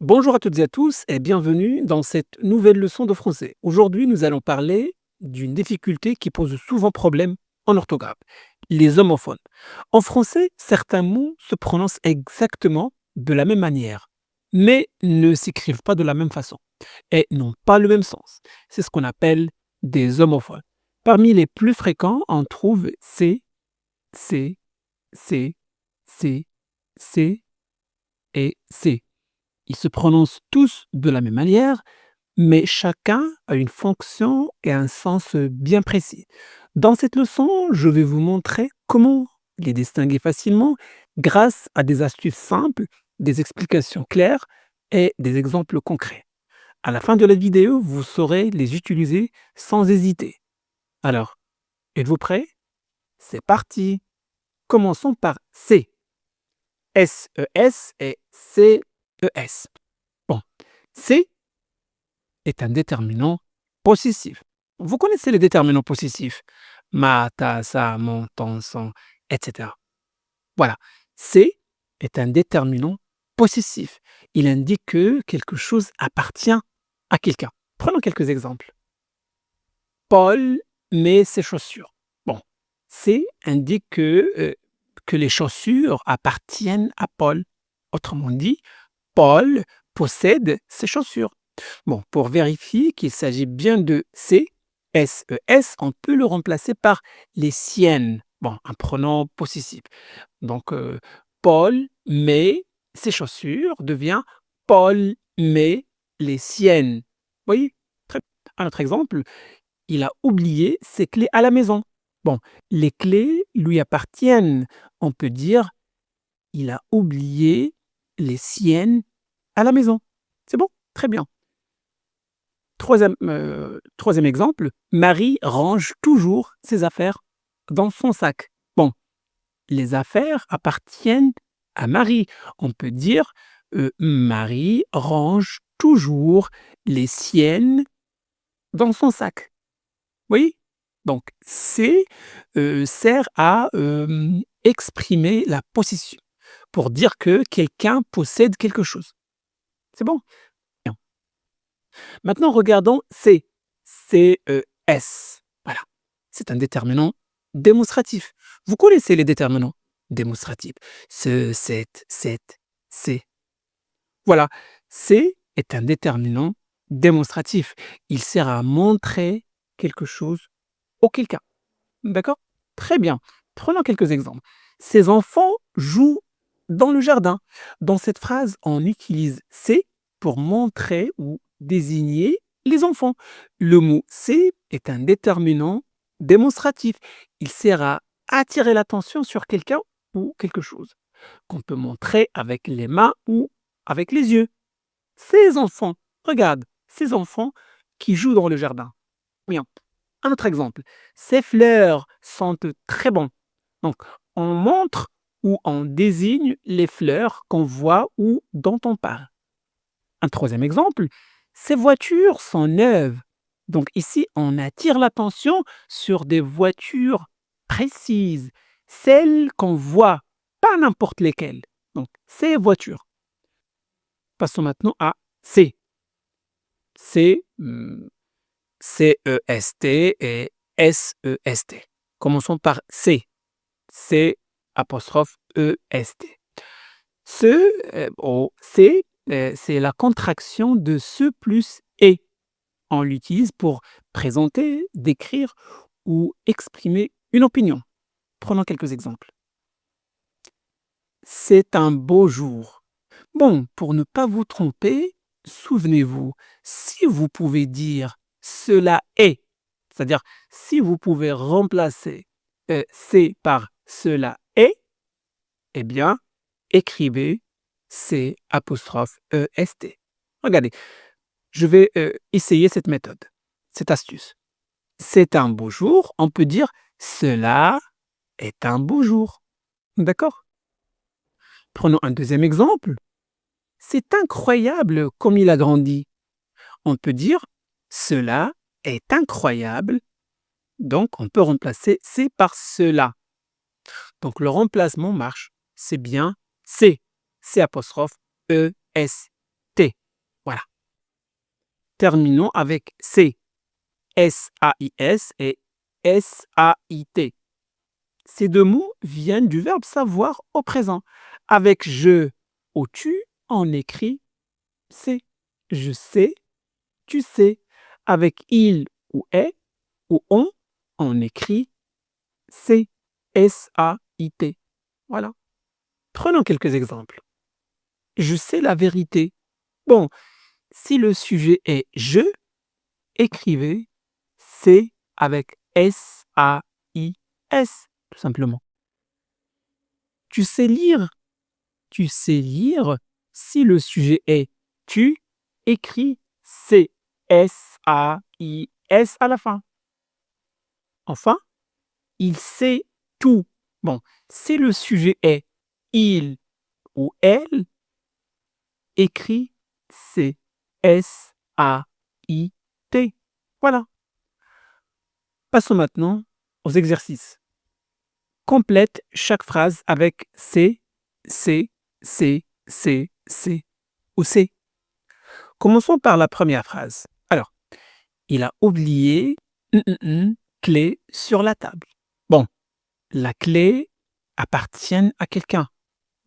Bonjour à toutes et à tous et bienvenue dans cette nouvelle leçon de français. Aujourd'hui, nous allons parler d'une difficulté qui pose souvent problème en orthographe, les homophones. En français, certains mots se prononcent exactement de la même manière, mais ne s'écrivent pas de la même façon et n'ont pas le même sens. C'est ce qu'on appelle des homophones. Parmi les plus fréquents, on trouve C, C, C, C et C. Ils se prononcent tous de la même manière, mais chacun a une fonction et un sens bien précis. Dans cette leçon, je vais vous montrer comment les distinguer facilement grâce à des astuces simples, des explications claires et des exemples concrets. À la fin de la vidéo, vous saurez les utiliser sans hésiter. Alors, êtes-vous prêts? C'est parti! Commençons par C. S-E-S et C-E-S. Bon, C est un déterminant possessif. Vous connaissez les déterminants possessifs? Ma, ta, sa, mon, ton, son, etc. Voilà. C est un déterminant possessif. Il indique que quelque chose appartient à quelqu'un. Prenons quelques exemples. Paul met ses chaussures. Bon, C indique que les chaussures appartiennent à Paul. Autrement dit, Paul possède ses chaussures. Bon, pour vérifier qu'il s'agit bien de C, S-E-S, on peut le remplacer par les siennes. Bon, un pronom possessif. Donc, Paul met ses chaussures devient Paul met les siennes. Vous voyez? Très un autre exemple, il a oublié ses clés à la maison. Bon, les clés lui appartiennent. On peut dire il a oublié les siennes à la maison. C'est bon? Très bien. Troisième exemple, Marie range toujours ses affaires dans son sac. Bon, les affaires appartiennent à Marie. On peut dire Marie range toujours les siennes dans son sac. Vous voyez? Donc, c'est sert à exprimer la possession pour dire que quelqu'un possède quelque chose. C'est bon? Bien. Maintenant, regardons C. C-E-S. Voilà. C'est un déterminant démonstratif. Vous connaissez les déterminants démonstratifs. Ce, cette, c'est. Voilà. C est un déterminant démonstratif. Il sert à montrer quelque chose ou quelqu'un. D'accord? Très bien. Prenons quelques exemples. Ces enfants jouent dans le jardin. Dans cette phrase, on utilise c'est pour montrer ou désigner les enfants. Le mot c'est est un déterminant démonstratif. Il sert à attirer l'attention sur quelqu'un ou quelque chose qu'on peut montrer avec les mains ou avec les yeux. Ces enfants, regarde, ces enfants qui jouent dans le jardin. Bien. Un autre exemple, ces fleurs sentent très bon. Donc, on montre ou on désigne les fleurs qu'on voit ou dont on parle. Un troisième exemple, ces voitures sont neuves. Donc ici, on attire l'attention sur des voitures précises, celles qu'on voit, pas n'importe lesquelles. Donc, ces voitures. Passons maintenant à C. C, C-E-S-T et S-E-S-T. Commençons par C. C apostrophe E-S-T. C, c'est la contraction de ce plus et. On l'utilise pour présenter, décrire ou exprimer une opinion. Prenons quelques exemples. C'est un beau jour. Bon, pour ne pas vous tromper, souvenez-vous, si vous pouvez dire cela est, c'est-à-dire si vous pouvez remplacer c'est par cela est, eh bien, écrivez C apostrophe E-S-T. Regardez, je vais essayer cette méthode, cette astuce. C'est un beau jour, on peut dire cela est un beau jour. D'accord? Prenons un deuxième exemple. C'est incroyable comme il a grandi. On peut dire cela est incroyable. Donc, on peut remplacer C par cela. Donc, le remplacement marche. C'est bien C. C apostrophe E-S-T. terminons avec C. S-A-I-S et S-A-I-T. Ces deux mots viennent du verbe savoir au présent. Avec je ou tu, on écrit c'est. Je sais, tu sais. Avec il ou est ou on écrit c'est. S-A-I-T. Voilà. Prenons quelques exemples. Je sais la vérité. Bon, si le sujet est je, écrivez c'est avec S-A-I-S, tout simplement. Tu sais lire. Tu sais lire. Si le sujet est tu, écris C, S-A-I-S à la fin. Enfin, il sait tout. Bon, si le sujet est il ou elle, écris C, S-A-I-T. Voilà. Passons maintenant aux exercices. Complète chaque phrase avec C, C, C, C, C ou C. Commençons par la première phrase. Alors, il a oublié clé sur la table. Bon, la clé appartient à quelqu'un.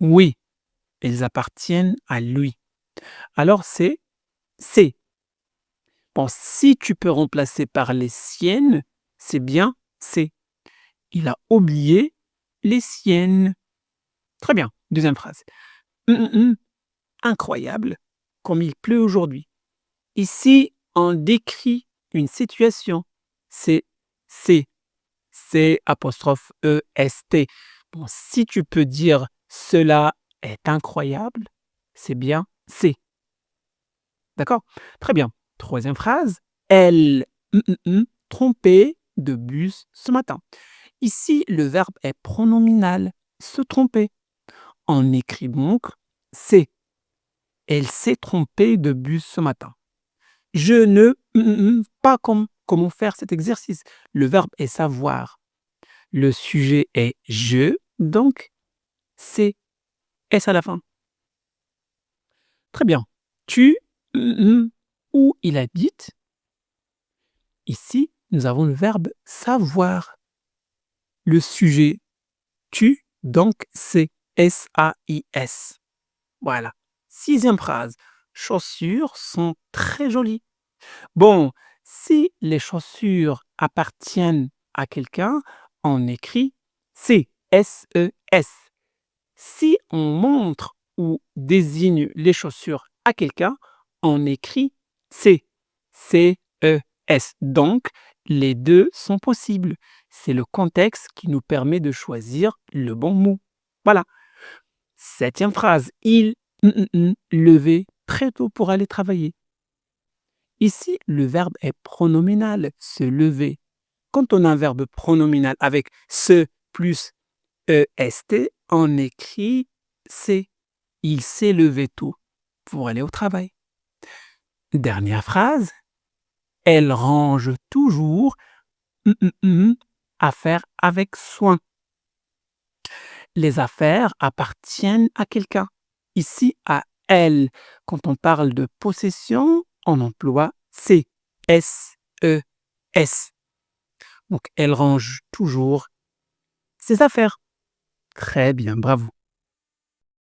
Oui, elles appartiennent à lui. Alors c'est C. Bon, si tu peux remplacer par les siennes, c'est bien C. Il a oublié les siennes. Très bien. Deuxième phrase. Incroyable, comme il pleut aujourd'hui. Ici, on décrit une situation. C'est C. C apostrophe E-S-T. Bon, si tu peux dire cela est incroyable, c'est bien C. D'accord? Très bien. Troisième phrase. Elle trompée de bus ce matin. Ici, le verbe est pronominal. Se tromper. On écrit donc C. Elle s'est trompée de bus ce matin. Je ne pas comment faire cet exercice. Le verbe est savoir. Le sujet est je, donc c'est S à la fin. Très bien. Tu ou il habite. Ici, nous avons le verbe savoir. Le sujet tu, donc c'est S-A-I-S. Voilà. Sixième phrase. Chaussures sont très jolies. Bon, si les chaussures appartiennent à quelqu'un, on écrit C, S-E-S. Si on montre ou désigne les chaussures à quelqu'un, on écrit C, C-E-S. Donc, les deux sont possibles. C'est le contexte qui nous permet de choisir le bon mot. Voilà. Septième phrase. Il levait très tôt pour aller travailler. Ici, le verbe est pronominal, se lever. Quand on a un verbe pronominal avec se plus est, on écrit c'est. Il s'est levé tôt pour aller au travail. Dernière phrase. Elle range toujours affaires avec soin. Les affaires appartiennent à quelqu'un. Ici, à elle. Quand on parle de possession, on emploie C, S-E-S. Donc, elle range toujours ses affaires. Très bien, bravo.